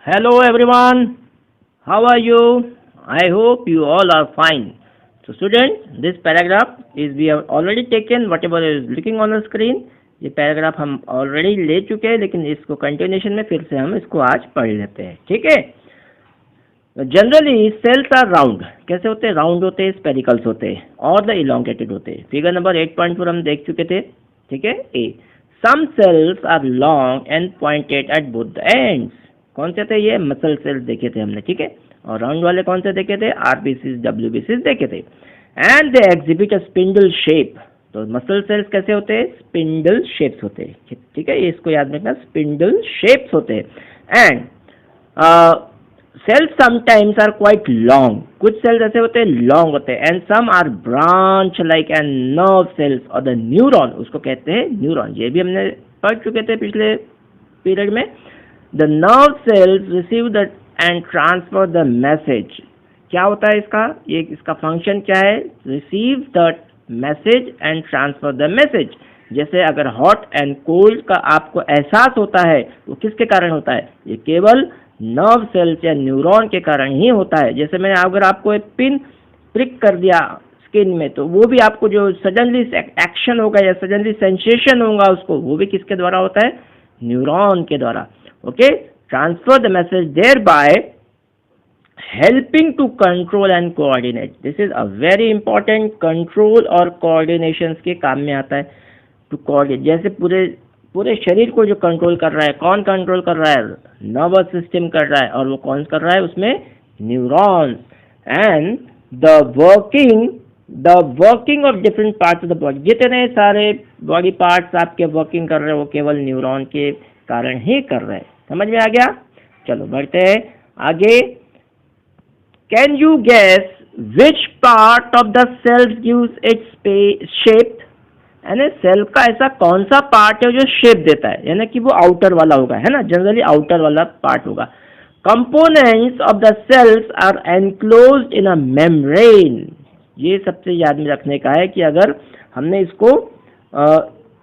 Hello everyone, how are you? I hope you all are fine. So students, this paragraph is we have already taken whatever is looking on the screen. ये paragraph हम already ले चुके हैं, लेकिन इसको continuation में फिर से हम इसको आज पढ़ लेते हैं. ठीक है. Generally cells are round. कैसे होते हैं? राउंड होते हैं, स्पेरिकल्स होते हैं और द इलोंगेटेड होते हैं. फिगर नंबर 8.4 हम देख चुके थे. ठीक है. A some cells are long and pointed at both the ends. कौन से थे ये? मसल सेल्स देखे थे हमने. ठीक है. और राउंड वाले कौन से देखे थे? आरबीसीज, डब्ल्यूबीसीज देखे थे. And they exhibit a spindle shape. तो मसल सेल्स कैसे होते हैं? स्पिंडल शेप्स होते हैं. ठीक है. ये इसको याद रखना, स्पिंडल शेप्स होते हैं. And cells sometimes are quite long. कुछ सेल्स ऐसे होते हैं लॉन्ग होते हैं. And some are branch like and nerve cells और द न्यूरॉन, उसको कहते हैं न्यूरॉन. ये भी हमने पढ़ चुके थे पिछले पीरियड में. The nerve cells receive the end transfer the message. क्या होता है इसका? ये इसका फंक्शन क्या है? Receive the message and transfer the message. जैसे अगर हॉट एंड कोल्ड का आपको एहसास होता है, वो किसके कारण होता है? ये केवल नर्व सेल्स या न्यूरॉन के कारण ही होता है. जैसे मैंने अगर आपको एक पिन प्रिक कर दिया स्किन में, तो वो भी आपको जो सडनली एक्शन होगा या सडनली सेंसेशन होगा उसको, वो भी किसके द्वारा होता है? न्यूरॉन के द्वारा. Okay. Transfer the message there by helping to control and coordinate. This is a very important. Control और कोऑर्डिनेशन के काम में आता है. टू कोऑर्डिनेट, जैसे पूरे शरीर को जो कंट्रोल कर रहा है, कौन कंट्रोल कर रहा है? नर्वस सिस्टम कर रहा है. और वो कौन कर रहा है? उसमें neurons. And the working of different parts of the body. जितने सारे बॉडी पार्ट्स आपके वर्किंग कर रहे हैं, वो केवल न्यूरॉन के कारण ही कर रहे हैं. समझ में आ गया? चलो बढ़ते हैं आगे. Can you guess which part of the cell gives its shape? यानी सेल का ऐसा कौन सा पार्ट है जो शेप देता है? यानी कि वो आउटर वाला होगा, है ना. जनरली आउटर वाला पार्ट होगा. Components of the cells are enclosed in a membrane. ये सबसे याद में रखने का है कि अगर हमने इसको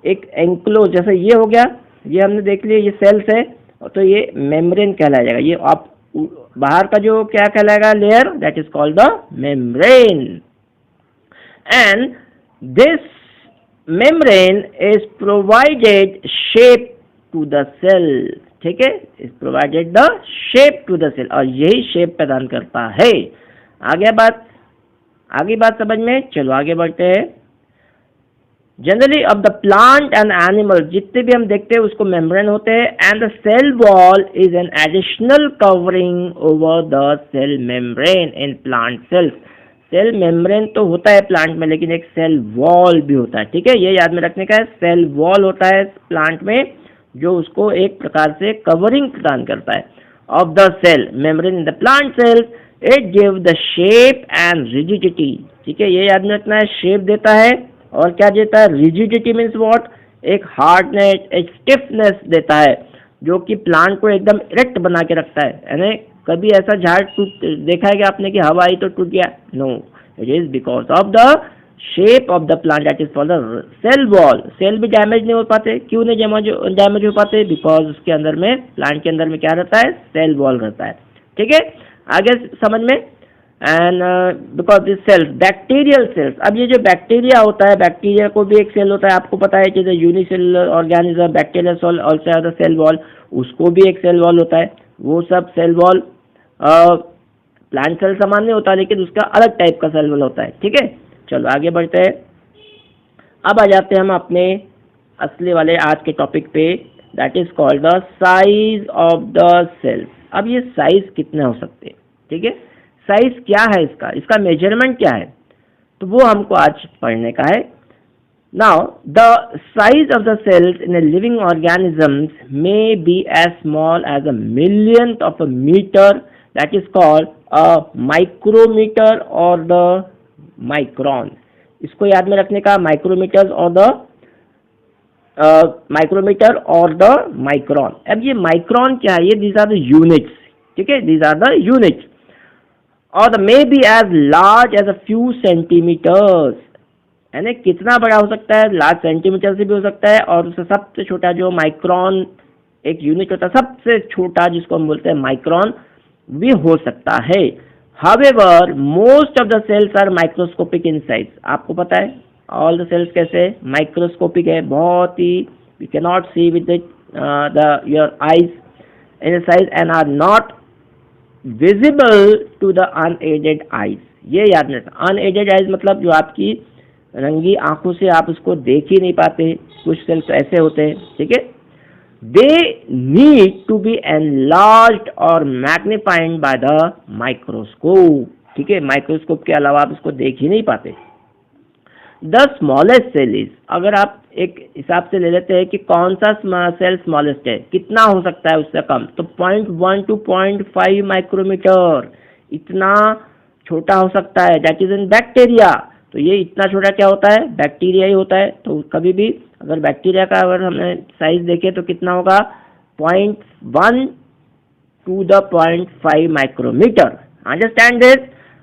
एक एनक्लोज, जैसे ये हो गया, ये हमने देख लिया, ये सेल्स है, तो ये मेम्ब्रेन कहलाएगा. ये आप बाहर का जो क्या कहलाएगा? Layer, that is called the membrane. And this membrane is provided shape to the cell. ठीक है. Is provided the shape to the cell, और यही शेप प्रदान करता है. आगे बात समझ में. चलो आगे बढ़ते हैं. जनरली अब द प्लांट एंड एनिमल, जितने भी हम देखते हैं उसको मेम्ब्रेन होते हैं. And the cell wall is an additional covering over the cell membrane in plant cells. Cell membrane तो होता है प्लांट में, लेकिन एक सेल वॉल भी होता है. ठीक है. ये याद में रखने का है. सेल वॉल होता है प्लांट में, जो उसको एक प्रकार से कवरिंग प्रदान करता है of the cell membrane in the plant cells. It give the shape and rigidity. ठीक है. ये याद में रखना है. शेप देता है और क्या देता है? Rigidity means what? एक हार्डनेस, एक स्टिफनेस देता है, जो कि प्लांट को एकदम इरेक्ट बना के रखता है. यानी कभी ऐसा झाड़ टूट देखा है कि आपने कि हवा आई तो टूट गया? No. It is because of the shape of the plant, that is called the cell wall. Cell भी डैमेज नहीं हो पाते. क्यों नहीं डैमेज हो पाते? बिकॉज उसके अंदर में, प्लांट के अंदर में क्या रहता है? सेल वॉल रहता है. ठीक है. आगे समझ में. And because this cells, bacterial cells. अब ये जो बैक्टीरिया होता है, बैक्टीरिया को भी एक सेल होता है. आपको पता है कि unicellular organism, bacteria cell also have the cell wall. उसको भी एक सेल वॉल होता है. वो सब सेल वॉल प्लांट सेल समान नहीं होता, लेकिन उसका अलग टाइप का सेल वॉल होता है. ठीक है. चलो आगे बढ़ते हैं. अब आ जाते हैं हम अपने असली वाले आज के टॉपिक पे, that is called the size of the cells. अब ये साइज कितने हो सकते हैं? ठीक है. साइज क्या है इसका मेजरमेंट क्या है? तो वो हमको आज पढ़ने का है. Now the size of the cells in a living organisms may be as small as a millionth of a metre, that is called a micrometre और द माइक्रॉन. इसको याद में रखने का, माइक्रोमीटर और द माइक्रॉन. अब ये माइक्रॉन क्या है? ये दीज आर द यूनिट्स. ठीक है. These are the units. और they may be as large as a few centimetres. यानी कितना बड़ा हो सकता है? लार्ज सेंटीमीटर से भी हो सकता है, और उससे सबसे छोटा जो माइक्रॉन एक यूनिट होता है सबसे छोटा जिसको हम बोलते हैं माइक्रोन, भी हो सकता है। However most of the cells are microscopic in size. आपको पता है ऑल द सेल्स कैसे माइक्रोस्कोपिक है, बहुत ही you can not see with your eyes in size and are not visible to the unaided eyes. ये याद रखना, अनएडेड आईज मतलब जो आपकी रंगी आंखों से आप उसको देख ही नहीं पाते, कुछ सेल्स ऐसे होते हैं, ठीक है। They need to be enlarged और मैग्नीफाइड बाय द माइक्रोस्कोप, ठीक है। माइक्रोस्कोप के अलावा आप इसको देख ही नहीं पाते। द स्मॉलेस्ट सेल इज, अगर आप एक हिसाब से ले लेते हैं कि कौन सा सेल स्मॉलेस्ट है, कितना हो सकता है उससे कम, तो 0.1 to 0.5 माइक्रोमीटर, इतना छोटा हो सकता है। That is in bacteria. तो ये इतना छोटा क्या होता है, बैक्टीरिया ही होता है। तो कभी भी अगर बैक्टीरिया का अगर हमने साइज देखे तो कितना होगा, 0.1 to the 0.5 micrometre. Understand this.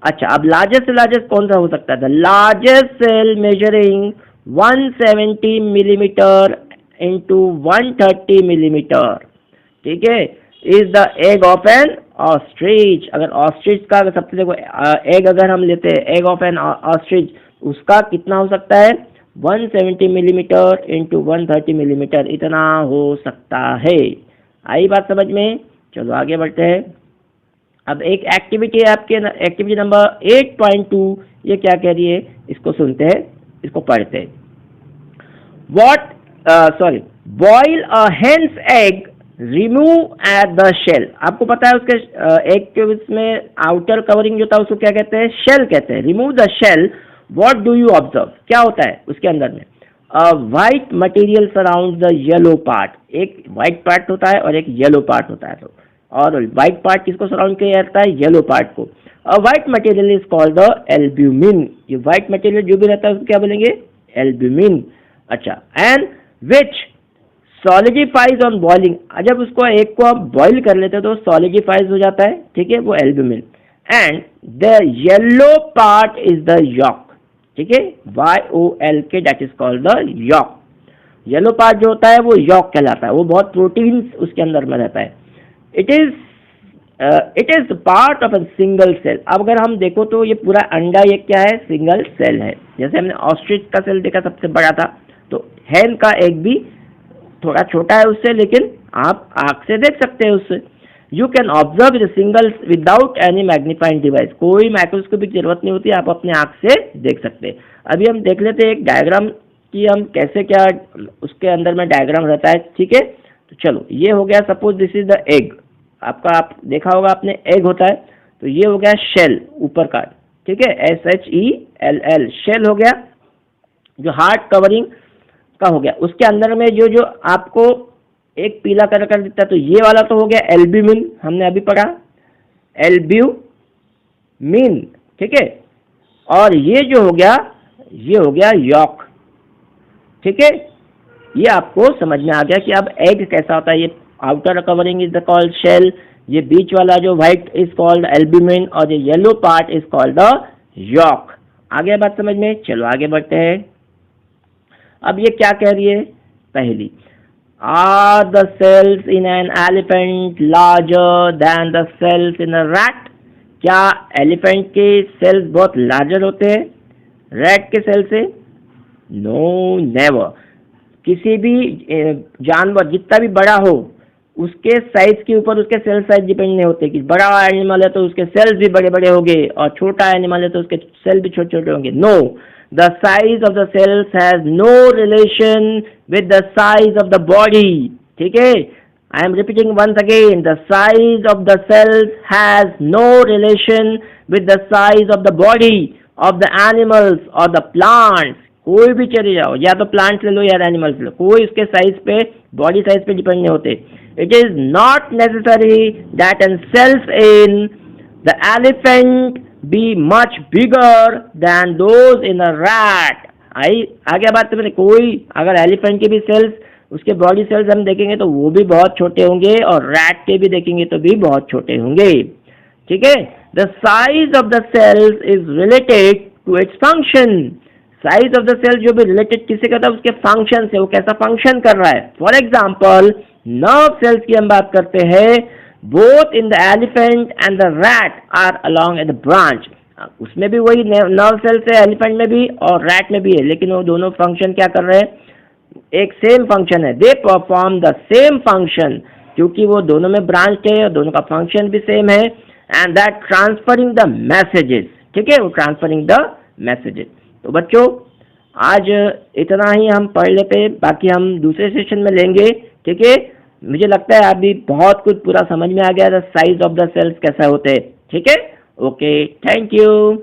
अच्छा, अब लार्जेस्ट से लार्जेस्ट कौन सा हो सकता है, the largest cell measuring 170 millimetre into 130 millimetre, ठीक है, is the egg of an ostrich. अगर ऑस्ट्रिच का सबसे देखो एग अगर हम लेते हैं, एग ऑफ एन ऑस्ट्रिच, उसका कितना हो सकता है, 170 मिलीमीटर इंटू 130 मिलीमीटर, इतना हो सकता है। आई बात समझ में। चलो आगे बढ़ते हैं। अब एक एक्टिविटी है आपके, एक्टिविटी नंबर 8.2, ये क्या कह रही है, इसको सुनते हैं, इसको पढ़ते हैं। Boil a hen's egg, remove at the shell. आपको पता है उसके एग के उसमें आउटर कवरिंग जो था उसको क्या कहते हैं, शेल कहते हैं। Remove the shell, what do you observe, क्या होता है उसके अंदर में, white material surround the yellow part. एक व्हाइट पार्ट होता है और एक येलो पार्ट होता है। तो और व्हाइट पार्ट किसको सराउंड किया जाता है, येलो पार्ट को। White material is called the albumin. ये व्हाइट मटेरियल जो भी रहता है उसको क्या बोलेंगे, एल्ब्यूमिन। अच्छा, and which solidifies on boiling. जब उसको एक को आप बॉइल कर लेते हो तो सॉलिडिफाइज हो जाता है, ठीक है, वो albumin. And the yellow part is the yolk, ठीक है, YOLK, that is called the yolk. Yellow part जो होता है वो यॉक कहलाता है, वो बहुत प्रोटीन उसके अंदर में रहता है। It is part of a single cell. अब अगर हम देखो तो ये पूरा अंडा ये क्या है, सिंगल सेल है। जैसे हमने ऑस्ट्रिच का सेल देखा सबसे बड़ा था, तो हेन का एग भी थोड़ा छोटा है उससे, लेकिन आप आँख से देख सकते हैं उससे। You can observe the single without any magnifying device. कोई माइक्रोस्कोपिक जरूरत नहीं होती, आप अपने आँख से देख सकते हैं। अभी हम देख लेते हैं एक डायग्राम कि हम कैसे क्या उसके अंदर में डायग्राम रहता है, ठीक है। तो चलो, ये हो गया, suppose this is the egg. आपका आप देखा होगा आपने, एग होता है, तो ये हो गया शेल ऊपर का, ठीक है, SHELL, शेल हो गया, जो हार्ड कवरिंग का हो गया। उसके अंदर में जो जो आपको एक पीला कलर का दिखता है, तो ये वाला तो हो गया एल्ब्यूमिन, हमने अभी पढ़ा एल्ब्यूमिन, ठीक है। और ये जो हो गया, ये हो गया यॉक, ठीक है। ये आपको समझ में आ गया कि अब एग कैसा होता है। ये outer covering is the called shell, ये बीच वाला जो व्हाइट इज कॉल्ड एल्ब्यूमिन, और ये yellow part is called the yolk. आगे बात समझ में। चलो आगे बढ़ते हैं। अब ये क्या कह रही है, पहली, are the cells in an elephant larger than the cells in a rat. क्या एलिफेंट के सेल्स बहुत लार्जर होते हैं रैट के सेल से? No, never. किसी भी जानवर जितना भी बड़ा हो, उसके साइज के ऊपर उसके सेल साइज डिपेंड नहीं होते। कि बड़ा एनिमल है तो उसके सेल्स भी बड़े बड़े होंगे, और छोटा एनिमल है तो उसके सेल भी छोटे छोटे होंगे। No, the size of the cells has no relation with the size of the body, ठीक है। I am repeating once again, the size of the cells has no relation with the size of the body of the animals और the plants. कोई भी चले जाओ, या तो plants ले लो या एनिमल्स ले लो, कोई उसके साइज पे, बॉडी साइज पे डिपेंड नहीं होते। It is not necessary that an cells in the elephant be much bigger than those in a rat. आई आगे बात तो मैंने, कोई अगर एलिफेंट के भी सेल्स, उसके बॉडी सेल्स हम देखेंगे तो वो भी बहुत छोटे होंगे, और रैट के भी देखेंगे तो भी बहुत छोटे होंगे, ठीक है। The size of the cells is related to its function. Size of the cell जो भी रिलेटेड किससे करता है, उसके फंक्शन से, वो कैसा फंक्शन कर रहा है। फॉर एग्जाम्पल, नर्व सेल्स की हम बात करते हैं, both in the elephant and the rat are along at the branch. उसमें भी वही नर्व सेल्स है, एलिफेंट में भी और रैट में भी है, लेकिन वो दोनों फंक्शन क्या कर रहे हैं, एक सेम फंक्शन है, they perform the same function, क्योंकि वो दोनों में ब्रांच है और दोनों का फंक्शन भी सेम है, and that transferring the messages, ठीक है, वो ट्रांसफरिंग द मैसेजेस। तो बच्चों आज इतना ही हम पढ़ लेते, बाकी हम दूसरे सेशन में लेंगे, ठीक है। मुझे लगता है अभी बहुत कुछ पूरा समझ में आ गया, the size of the cells कैसा होते हैं, ठीक है। Okay, thank you.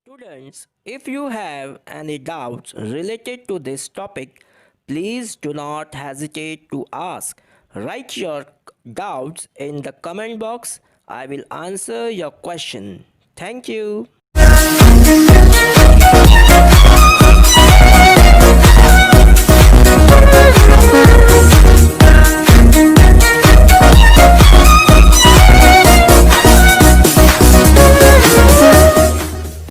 Students, if you have any doubts related to this topic, please do not hesitate to ask. Write your doubts in the comment box. I will answer your question. Thank you.